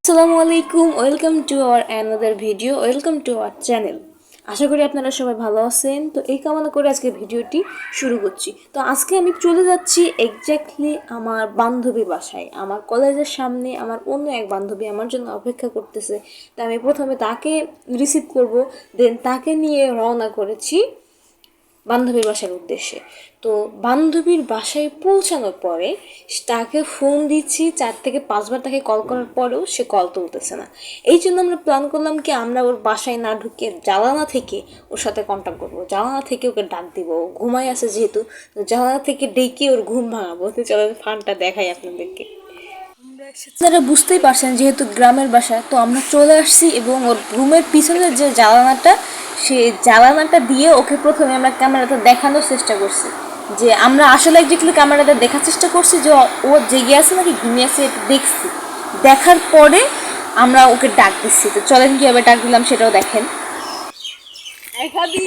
আসসালামু আলাইকুম, welcome to our another video, welcome to our channel. আশা করি আপনারা সবাই ভালো আছেন। তো এই কামনা করে আজকে ভিডিওটি শুরু করছি। তো আজকে আমি চলে যাচ্ছি এক্স্যাক্টলি আমার বান্ধবীর বাসায়। আমার কলেজের সামনে আমার অন্য এক বান্ধবী আমার জন্য অপেক্ষা করতেছে। তো আমি প্রথমে তাকে রিসিভ করব, দেন তাকে নিয়ে রওনা করেছি বান্ধবীর বাসার উদ্দেশ্যে। তো বান্ধবীর বাসায় পৌঁছানোর পরে তাকে ফোন দিচ্ছি 4 থেকে 5 বার, তাকে কল করার পরেও সে কল তুলতেছে না। এই জন্য আমরা প্ল্যান করলাম কি আমরা ওর বাসায় না ঢুকে জানালা থেকে ওর সাথে কন্ট্যাক্ট করবো, জানালা থেকে ওকে ডাক দিব। ও ঘুমাই আছে যেহেতু, জানালা থেকে ডেকে ওর ঘুম ভাঙাবো। তো চলেন ফানটা দেখাই আপনাদেরকে। আপনারা বুঝতেই পারছেন যেহেতু গ্রামের বাসা, তো আমরা চলে আসছি এবং ওর রুমের পিছনের যে জানালাটা, সেই জানালাটা দিয়ে ওকে প্রথমে আমরা ক্যামেরাতে দেখানোর চেষ্টা করছি যে আমরা আসলে একজাক্টলি ক্যামেরাতে দেখার চেষ্টা করছি যে ও জেগে আছে নাকি ঘুমিয়ে আছে, একটু দেখছি। দেখার পরে আমরা ওকে ডাক দিচ্ছি। তো চলেন কীভাবে ডাক দিলাম সেটাও দেখেন। খাদি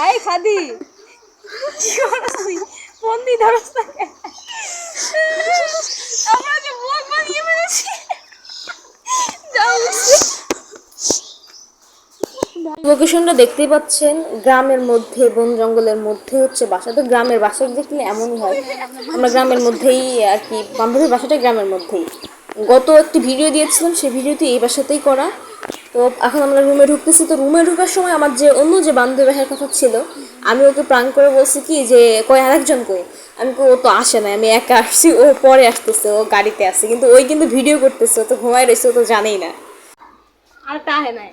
আই খাদি ফোন দিয়ে ধরো। লোকেশনটা দেখতেই পাচ্ছেন, গ্রামের মধ্যে বন জঙ্গলের মধ্যে হচ্ছে বাসা। তো গ্রামের বাসা দেখলে এমনই হয়, আমরা গ্রামের মধ্যেই আর কি, বান্ধবীর বাসাটা গ্রামের মধ্যেই। গত একটি ভিডিও দিয়েছিলাম, সেই ভিডিওটি এই বাসাতেই করা। তো এখন আমরা রুমে ঢুকতেছি। তো রুমে ঢোকার সময় আমার যে অন্য যে বান্ধবী বাসার কথা ছিল, আমি ওকে প্রাণ করে বলছি কি যে কই আরেকজন কই। আমি ও তো আসে না, আমি একা আসছি, ও পরে আসতেছে, ও গাড়িতে আসছে। কিন্তু ওই কিন্তু ভিডিও করতেছে, ও তো ঘুমায় রয়েছে, ও তো জানেই না। আর তা হয় না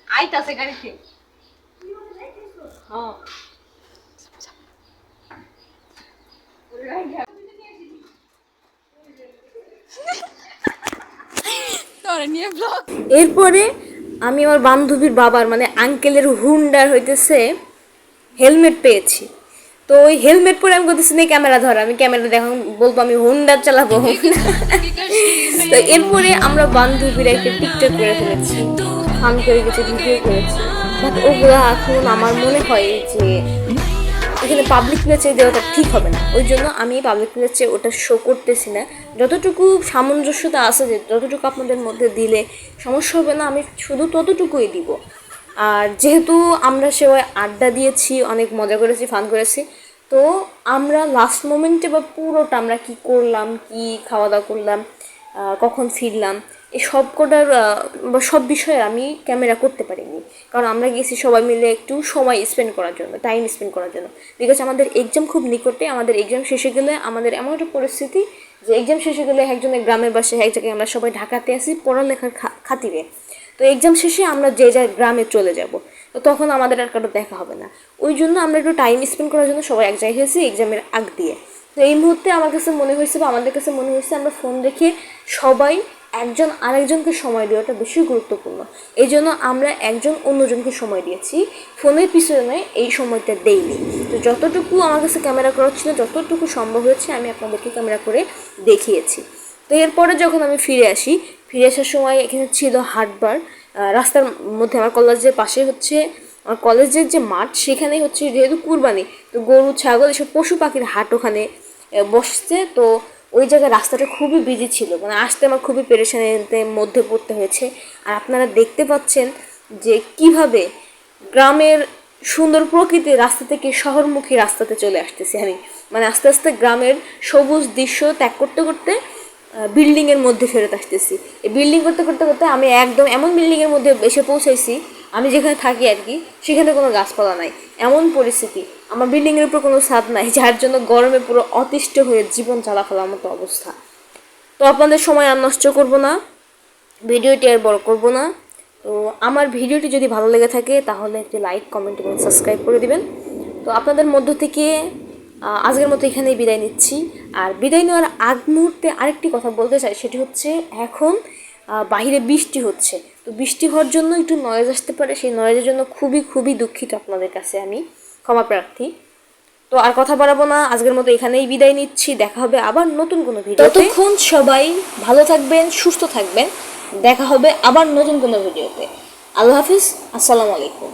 আইতাছে গাড়িতে। হ্যাঁ এরপরে আমি আমার বান্ধবীর বাবার মানে আঙ্কেলের হুন্ডার হইতেছে হেলমেট পেয়েছি। তো ওই হেলমেট পরে আমি বলতেছি না ক্যামেরা ধর, আমি ক্যামেরা দেখাম, বলবো আমি হুন্ডার চালাবো। তো এরপরে আমরা বান্ধবীরা একটা টিকটক করে ফেলেছি, ফান করে কিছু ভিডিও করেছি। বাট ওগুলো এখন আমার মনে হয় যে এখানে পাবলিক প্লেসে দেওয়াটা ঠিক হবে না। ওই জন্য আমি পাবলিক প্লেসে ওটা শো করতেছি না। যতটুকু সামঞ্জস্যতা আছে, যে যতটুকু আপনাদের মধ্যে দিলে সমস্যা হবে না, আমি শুধু ততটুকুই দিব। আর যেহেতু আমরা সবাই আড্ডা দিয়েছি, অনেক মজা করেছি, ফান করেছি, তো আমরা লাস্ট মোমেন্টে বা পুরোটা আমরা কী করলাম, কী খাওয়া দাওয়া করলাম, কখন ফিরলাম, এই সব কটার বা সব বিষয়ে আমি ক্যামেরা করতে পারিনি। কারণ আমরা গেছি সবাই মিলে একটু সময় স্পেন্ড করার জন্য, টাইম স্পেন্ড করার জন্য। বিকজ আমাদের এক্সাম খুব নিকটে, আমাদের এক্সাম শেষে গেলে আমাদের এমন একটা পরিস্থিতি যে এক্সাম শেষে গেলে একজনের গ্রামের বাসায়, এক জায়গায় আমরা সবাই ঢাকাতে আসি পড়ালেখার খাতিরে। তো এক্সাম শেষে আমরা যে যার গ্রামে চলে যাব, তো তখন আমাদের আর কারো দেখা হবে না। ওই জন্য আমরা একটু টাইম স্পেন্ড করার জন্য সবাই এক জায়গায় হয়েছি এক্সামের আগ দিয়ে। তো এই মুহূর্তে আমার কাছে মনে হয়েছে বা আমাদের কাছে মনে হয়েছে আমরা ফোন রেখে সবাই একজন আরেকজনকে সময় দেওয়াটা বেশি গুরুত্বপূর্ণ। এই জন্য আমরা একজন অন্যজনকে সময় দিয়েছি, ফোনের পিছনে এই সময়টা দেইনি। তো যতটুকু আমার কাছে ক্যামেরা করার ছিল, যতটুকু সম্ভব হয়েছে আমি আপনাদেরকে ক্যামেরা করে দেখিয়েছি। তো এরপরে যখন আমি ফিরে আসার সময় এখানে ছিল হাটবার। রাস্তার মধ্যে আমার কলেজের পাশে হচ্ছে আমার কলেজের যে মাঠ, সেখানেই হচ্ছে যেহেতু কুরবানি, তো গরু ছাগল এসব পশু পাখির হাট ওখানে বসছে। তো ওই জায়গায় রাস্তাটা খুবই বিজি ছিল, মানে আসতে আমার খুবই পেরেশানির মধ্যে পড়তে হয়েছে। আর আপনারা দেখতে পাচ্ছেন যে কিভাবে গ্রামের সুন্দর প্রকৃতির রাস্তা থেকে শহরমুখী রাস্তাতে চলে আসতেছি আমি। মানে আস্তে আস্তে গ্রামের সবুজ দৃশ্য ত্যাগ করতে করতে বিল্ডিংয়ের মধ্যে ফেরত আসতেছি। এই বিল্ডিং করতে করতে করতে আমি একদম এমন বিল্ডিংয়ের মধ্যে এসে পৌঁছাইছি, আমি যেখানে থাকি আর কি, সেখানে কোনো গাছপালা নাই, এমন পরিস্থিতি। আমার বিল্ডিংয়ের উপর কোনো ছাদ নাই, যার জন্য গরমে পুরো অতিষ্ঠ হয়ে জীবন চালা ফেলার মতো অবস্থা। তো আপনাদের সময় আর নষ্ট করবো না, ভিডিওটি আর বড় করবো না। তো আমার ভিডিওটি যদি ভালো লেগে থাকে তাহলে একটি লাইক, কমেন্ট এবং সাবস্ক্রাইব করে দিবেন। তো আপনাদের মধ্য থেকে আজকের মতো এখানেই বিদায় নিচ্ছি। আর বিদায় নেওয়ার আগ মুহূর্তে আরেকটি কথা বলতে চাই, সেটি হচ্ছে এখন বাহিরে বৃষ্টি হচ্ছে। তো বৃষ্টি হওয়ার জন্য একটু নয়েজ আসতে পারে, সেই নয়েজের জন্য খুবই খুবই দুঃখিত, আপনাদের কাছে আমি ক্ষমা প্রার্থী। তো আর কথা বাড়াবো না, আজকের মতো এখানেই বিদায় নিচ্ছি। দেখা হবে আবার নতুন কোনো ভিডিও। ততক্ষণ সবাই ভালো থাকবেন, সুস্থ থাকবেন। দেখা হবে আবার নতুন কোনো ভিডিওতে। আল্লাহ হাফিজ, আসসালামু আলাইকুম।